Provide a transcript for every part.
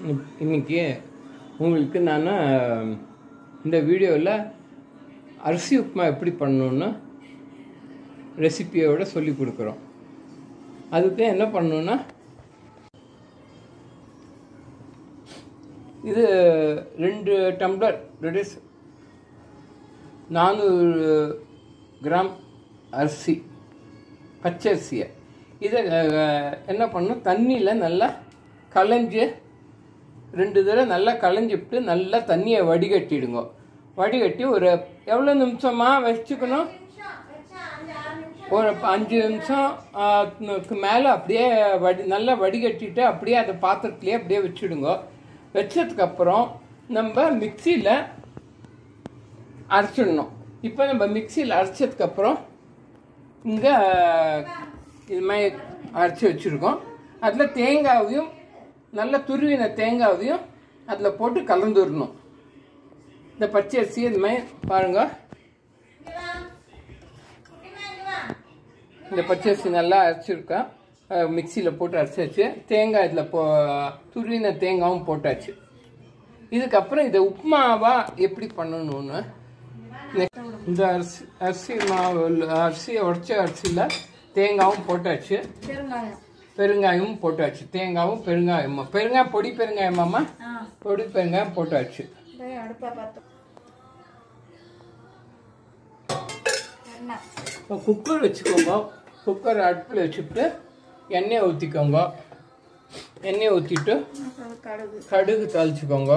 இன்றைக்கி உங்களுக்கு நான் இந்த வீடியோவில் அரிசி உப்புமா எப்படி பண்ணணுன்னு ரெசிபியோடு சொல்லி கொடுக்குறோம். அதுக்கு என்ன பண்ணணுன்னா, இது 2 டம்ளர் தட் இஸ் 400 கிராம் அரிசி, பச்சரிசியை இதை என்ன பண்ணணும், தண்ணியில் நல்லா களைஞ்சி 2 தடவை நல்லா களைஞ்சிவிட்டு நல்லா தண்ணியை வடிகட்டிடுங்க. வடிகட்டி ஒரு எவ்வளோ நிமிஷமாக வச்சுக்கணும், ஒரு 5 நிமிஷம்க்கு மேலே அப்படியே நல்லா வடிகட்டிட்டு அப்படியே அதை பாத்திரத்துலேயே அப்படியே வச்சுடுங்க. வச்சதுக்கப்புறம் நம்ம மிக்சியில் அரைச்சிடணும். இப்போ நம்ம மிக்சியில் அரைச்சதுக்கப்புறம் இங்கே இது மாதிரி அரைச்சி வச்சுருக்கோம். அதில் தேங்காவையும் நல்லா துருவின தேங்காவையும் அதில் போட்டு கலந்துடணும். இந்த பச்சரிசி இது மாதிரி பாருங்க, இந்த பச்சரிசி நல்லா அரைச்சிருக்கா, மிக்சியில் போட்டு அரைச்சாச்சு. தேங்காய் இதில் துருவின தேங்காயும் போட்டாச்சு. இதுக்கப்புறம் இதை உப்புமாவா எப்படி பண்ணணும்னு, இந்த அரிசி மாவு அரிசியை உடச்ச அரிசியில் தேங்காயும் போட்டாச்சு, பெருங்காயமும் போட்டாச்சு. தேங்காயும் பெருங்காயமும், பெருங்காயம் பொடி பெருங்காயமாம்மா, பொடி பெருங்காயம் போட்டாச்சு. இப்போ குக்கர் வச்சுக்கோங்க. குக்கர் அடுப்பில் வச்சுட்டு எண்ணெய் ஊற்றிக்கோங்க. எண்ணெய் ஊற்றிட்டு கடுகு தாளிச்சுக்கோங்க.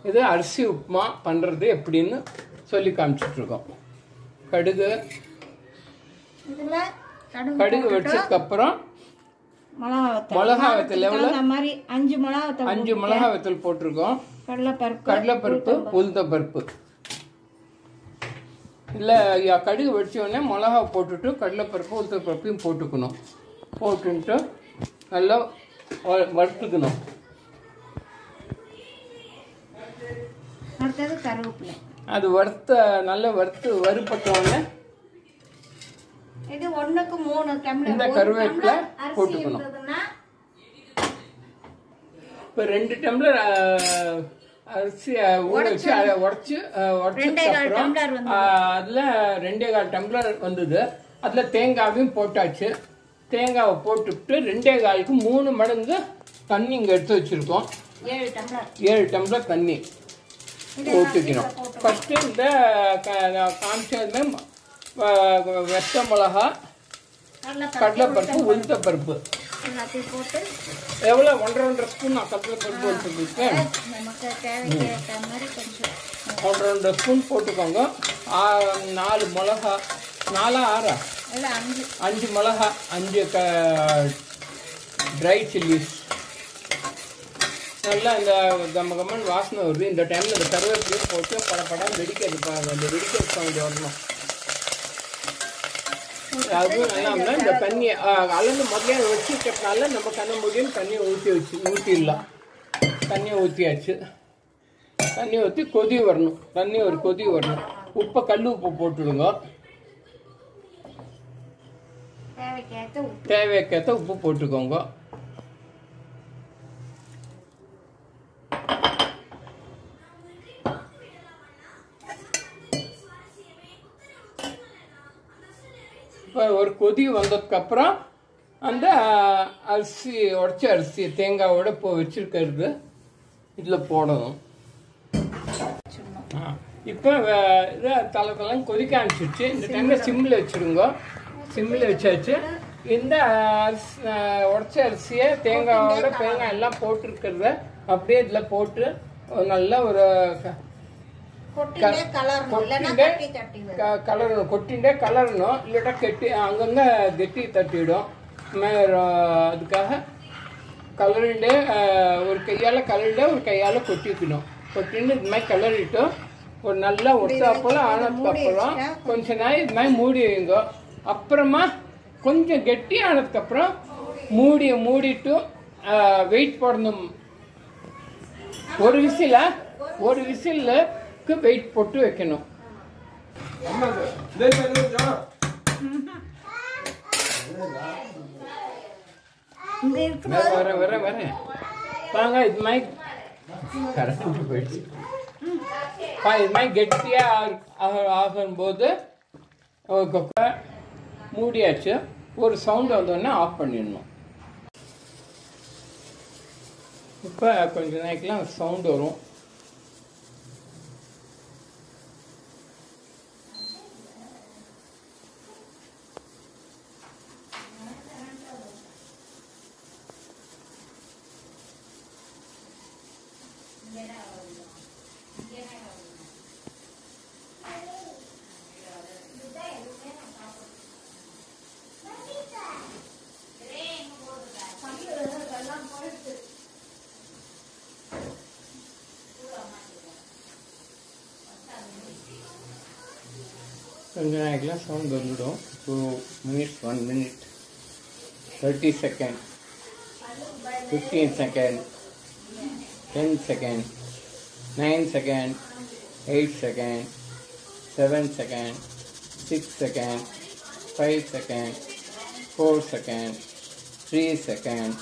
இது அரிசி உப்புமா பண்ணுறது எப்படின்னு சொல்லி காமிச்சிட்ருக்கோம். கடுகு வச்சதுக்கப்புறம் மிளகா வத்தல் எவ்வளோ, 5 மிளகா வத்தல் போட்டிருக்கோம். கடலைப்பருப்பு, உளுந்தப்பருப்பு. இல்லை கடுகு வச்சோடனே மிளகா போட்டுட்டு கடலைப்பருப்பு உளுந்தப்பருப்பையும் போட்டுக்கணும். போட்டுட்டு நல்லா வறுத்துக்கணும். அது நல்லா வறுப்பட்டோடனே இந்த கருவேப்பிலை போட்டுக்கணும். இப்போ 2 டம்ளர் அரிசி ஊற வச்சு அதை உடச்சதுக்கப்புறம் அதில் 2.25 டம்ளர் வந்தது. அதில் தேங்காவையும் போட்டாச்சு. தேங்காவை போட்டுவிட்டு 2.25க்கு 3 மடங்கு தண்ணி இங்கே எடுத்து வச்சுருக்கோம். 7 டம்ளர் தண்ணி ஊற்றிக்கணும். ஃபஸ்ட்டு இந்த காமிச்சதுமே வெத்த மிளகா, கடலைப்பருப்பு, உளுத்தப்பருப்பு எவ்வளோ 1.5 ஸ்பூன் நான் கடலைப்பருப்பு எடுத்துருக்கேன். 1.5 ஸ்பூன் போட்டுக்கோங்க. 4 மிளகா, 4 6 5 மிளகா, 5 ட்ரை சில்லிஸ். நல்லா இந்த கம்மன் வாசனை வருது. இந்த டைமில் இந்த கருவேப்பிலையும் போட்டு படம் வெடிக்கிறது, அந்த வெடிக்கிற சவுண்ட் வரணும். அதுவும் நல்லா இந்த தண்ணியை அளந்து முதல்ல வச்சுக்கிறதுனால நம்ம கண்ண முடியும் தண்ணியை ஊற்றிடலாம். தண்ணியை ஊற்றியாச்சு. தண்ணி ஊற்றி கொதி வரணும். தண்ணி ஒரு கொதி வரணும். உப்பை கல் உப்பு போட்டுடுங்க. தேவைக்கேற்ற உப்பு போட்டுக்கோங்க. இப்போ ஒரு கொதி வந்ததுக்கப்புறம் அந்த அரிசி உடச்ச அரிசி தேங்காவோட வச்சுருக்கிறது இதில் போடணும். இப்போ இதை தலைலாம் கொதிக்க ஆரம்பிச்சிடுச்சு. இந்த டைமில் சிம்மில் வச்சுடுங்க. சிம்மில் வச்சாச்சு. இந்த உடச்ச அரிசியை தேங்காவோட பெருங்காயம் எல்லாம் போட்டுருக்கிறத அப்படியே இதில் போட்டு நல்லா ஒரு கொட்டிண்டே கலரணும். இல்லாட்டா கெட்டி அங்கங்கே கெட்டி தட்டிடும். அதுக்காக கலரிண்டே ஒரு கையால் கலரிண்டே ஒரு கையால் கொட்டிக்கணும். கொட்டின்னு இது மாதிரி கலரிட்டோம். ஒரு நல்லா ஒட்டாப்போல் ஆனதுக்கப்புறம் கொஞ்ச நேரம் இது மாதிரி மூடி வைங்க. அப்புறமா கொஞ்சம் கெட்டி ஆனதுக்கப்புறம் மூடிட்டு வெயிட் போடணும். ஒரு விசிலுக்கு வெயிட் போட்டு வைக்கணும். வரேன் வாங்க. இது மாதிரி கரெக்டாக போயிடுச்சு. இது மாதிரி கெட்டியாக ஆகும்போது மூடியாச்சு. ஒரு சவுண்டு வந்தோடனே ஆஃப் பண்ணிடணும். இப்போ கொஞ்ச நேரத்துலாம் சவுண்டு வரும். கொஞ்ச நேரத்தில் சவுண்ட் வந்துடும். 2 minutes, 1 minute, 30 seconds, 15 seconds, 10 seconds, 9 seconds, 8 seconds, 7 seconds, 6 seconds, 5 seconds, 4 seconds, 3 seconds,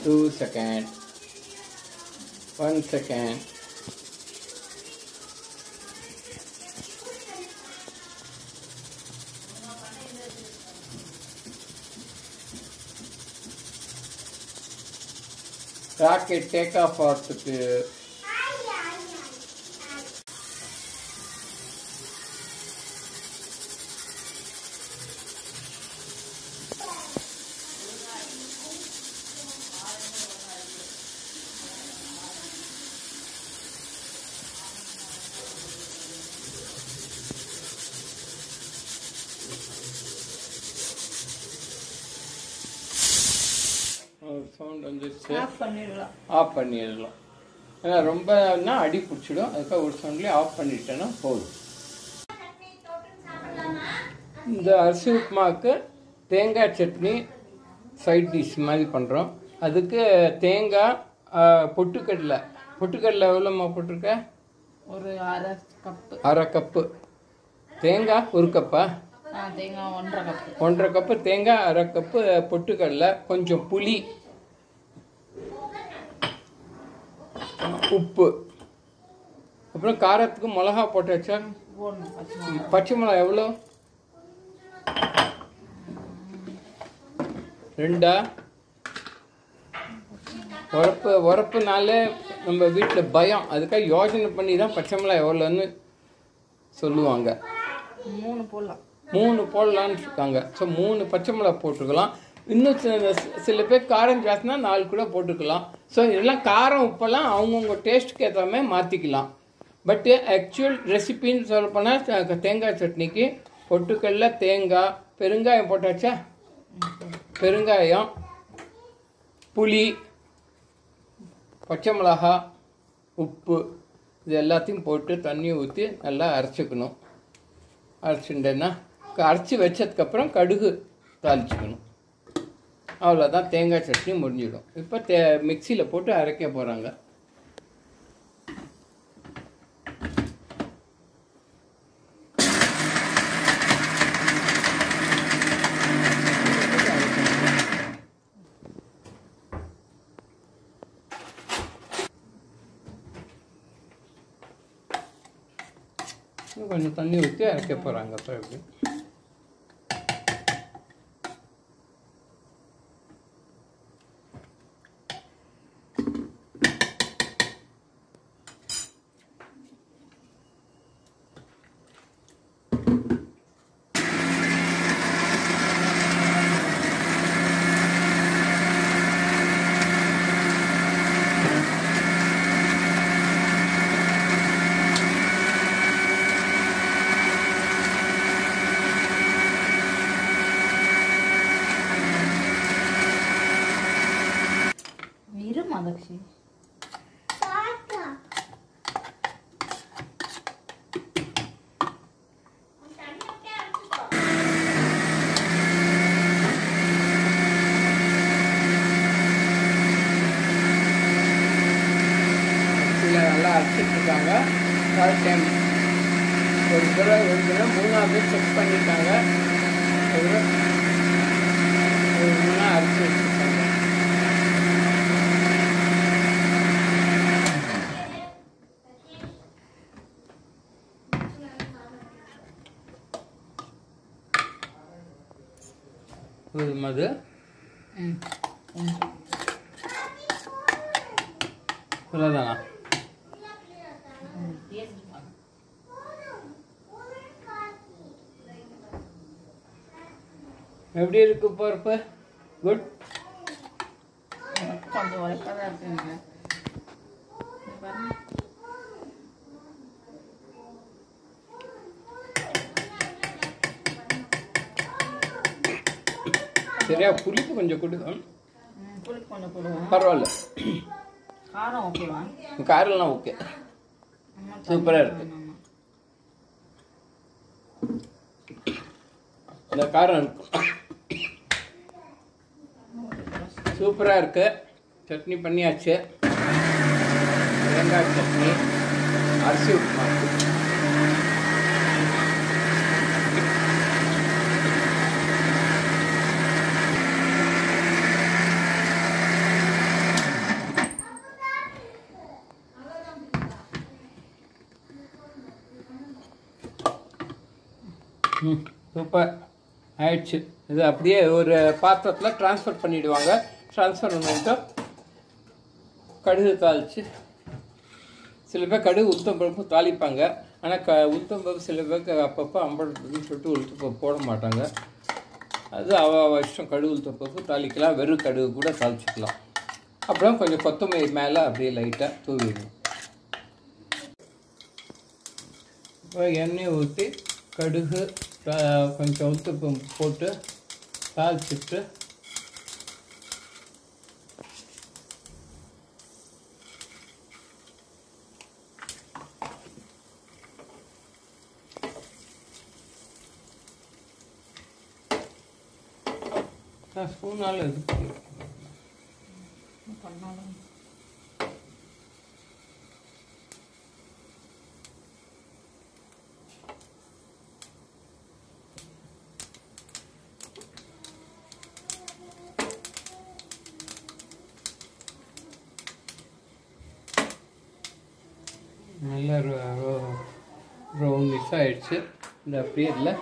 2 seconds, 1 second. Rocket take off ஆகிறதுக்கு சவுண்ட் வந்துச்சு. ஆஃப் பண்ணிடலாம். ஏன்னா ரொம்பனா அடி பிடிச்சிடும். அதுக்காக ஒரு சவுண்ட்லேயே ஆஃப் பண்ணிட்டேன்னா போதும். இந்த அரிசி உப்புமாவுக்கு தேங்காய் சட்னி சைட் டிஷ் மாதிரி பண்ணுறோம். அதுக்கு தேங்காய், பொட்டுக்கடலை எவ்வளோம்மா போட்டிருக்க? ஒரு அரை கப்பு தேங்காய். ஒரு கப்பா? தேங்காய் 1.5 கப்பு. 1.5 கப்பு தேங்காய், அரை கப்பு பொட்டுக்கடலை, கொஞ்சம் புளி, உப்பு, அப்புறம் காரத்துக்கு மிளகா போட்டாச்சா? பச்சை மிளகா எவ்வளோ? 2. உரப்புனாலே நம்ம வீட்டில் பயம். அதுக்காக யோசனை பண்ணி தான் பச்சை மிளகா எவ்வளோன்னு சொல்லுவாங்க. 3 போடலாம். 3 போடலான்னு இருக்காங்க. ஸோ 3 பச்சை மிளகா போட்டுக்கலாம். இன்னும் சில பேர் காரம் ஜாஸ்தினா 4 கூட போட்டுக்கலாம். ஸோ இதெல்லாம் காரம் உப்பெல்லாம் அவங்கவுங்க டேஸ்ட்டுக்கு ஏற்ற மாதிரி மாற்றிக்கலாம். பட்டு ஆக்சுவல் ரெசிபின்னு சொல்லப்போனால் தேங்காய் சட்னிக்கு பொட்டுக்கடலை, தேங்காய், பெருங்காயம் போட்டாச்சா? பெருங்காயம், புளி, பச்சை மிளகா, உப்பு, இது எல்லாத்தையும் போட்டு தண்ணி ஊற்றி நல்லா அரைச்சிக்கணும். அரைச்சிட்டேன்னா அரைச்சி வச்சதுக்கப்புறம் கடுகு தாளிச்சிக்கணும். அவ்வளோதான், தேங்காய் சட்னி முடிஞ்சிடும். இப்போ மிக்சியில் போட்டு அரைக்க போகிறாங்க. கொஞ்சம் தண்ணி ஊற்றி அரைக்க போகிறாங்க. பிறகு மதக்ஷி நல்லா அரைச்சிட்டு இருக்காங்க. ஃபர்ஸ்ட் டைம் ஒரு தடவை 3ஆவது செக் பண்ணிட்டாங்க. ஒரு 3 அரைச்சி வச்சுருக்காங்க. போதுமா அது? இவ்வளோதானா? எப்படி இருக்கு பருப்பு? குட். கொஞ்சம் உரைப்பாக தான் இருக்குங்க. சரியா? புளிப்பு கொஞ்சம் கொடுக்கும். புளிப்பு கொஞ்சம் போடுவோம். பரவாயில்ல. காரம் ஓகேவா? காரெல்லாம் ஓகே, சூப்பராக இருக்கு. இந்த காரம் இருக்கு, சூப்பராக இருக்கு. சட்னி பண்ணியாச்சு. தேங்காய் சட்னி, அரிசி உப்புமா. சூப்பர் ஆயிடுச்சு. இது அப்படியே ஒரு பாத்திரத்தில் ட்ரான்ஸ்ஃபர் பண்ணிவிடுவாங்க. ட்ரான்ஸ்ஃபர் பண்ணிட்டு கடுகு தாளித்து, சில பேர் கடுகு உளுத்தம்பருப்பு தாளிப்பாங்க. ஆனால் உளுத்தம்பருப்பு சில பேருக்கு அப்பப்போ அம்பளத்துன்னு சொல்லிட்டு உளுத்தம்பருப்பு போட மாட்டாங்க. அது அவ இஷ்டம். கடுகு உளுத்தம்பருப்பு தாளிக்கலாம், வெறும் கடுகு கூட தாளிச்சிக்கலாம். அப்புறம் கொஞ்சம் கொத்தமல்லி மேலே அப்படியே லைட்டாக தூவிடணும். இப்போ எண்ணெய் ஊற்றி கடுகு கொஞ்சம் உளுத்தம்பருப்பு போட்டு தாளிச்சிட்டு ஸ்பூனால் இது பண்ணாலும் நல்லா ப்ரௌனிஷ் ஆயிடுச்சு. இந்த அப்படியே இல்லை,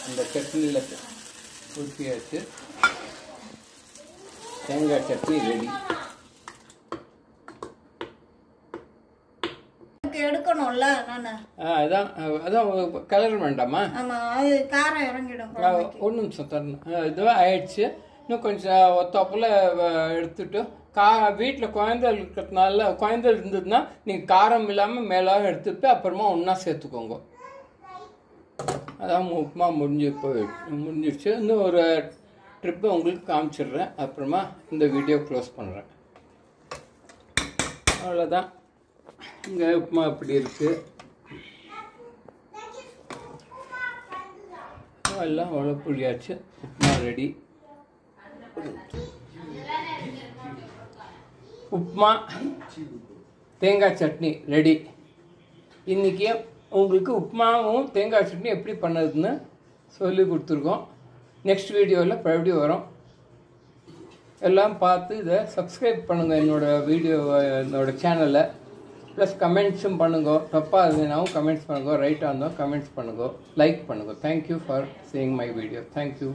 இந்த சட்னியில் ஊற்றியாச்சு. தேங்காய் சட்னி ரெடி. எடுக்கணும்ல நான். அதான் அதான் கலர் வேண்டாமா? ஆமாம், அது காரம் இறங்கிடும். ஒரு நிமிஷம் தரணும். இதுவாக ஆயிடுச்சு. இன்னும் கொஞ்சம் ஒத்தாப்புல எடுத்துட்டு வீட்டில் குழந்தைகள் இருக்கிறதுனால, குழந்தைகள் இருந்ததுன்னா நீங்கள் காரம் இல்லாமல் மேலாக எடுத்துட்டு அப்புறமா ஒன்றா சேர்த்துக்கோங்க. அதான் உப்புமா முடிஞ்சிருச்சு. இன்னும் ஒரு ட்ரிப்பு உங்களுக்கு காமிச்சிடுறேன். அப்புறமா இந்த வீடியோ க்ளோஸ் பண்ணுறேன். அவ்வளோதான். இங்கே உப்புமா இப்படி இருக்குது. எல்லாம் அவ்வளோ புளியாச்சு. உப்புமா ரெடி. உப்புமா தேங்காய் சட்னி ரெடி. இன்றைக்கி உங்களுக்கு உப்புமாவும் தேங்காய் சட்னி எப்படி பண்ணுறதுன்னு சொல்லி கொடுத்துருக்கோம். நெக்ஸ்ட் வீடியோவில் மறுபடியும் வரும். எல்லாம் பார்த்து இதை சப்ஸ்கிரைப் பண்ணுங்கள் என்னோடய சேனலை. ப்ளஸ் கமெண்ட்ஸும் பண்ணுங்க. தப்பாக இருந்ததுனாவும் கமெண்ட்ஸ் பண்ணுங்க, ரைட்டாக இருந்தோம் கமெண்ட்ஸ் பண்ணுங்க, லைக் பண்ணுங்க. Thank you for seeing my video. Thank you.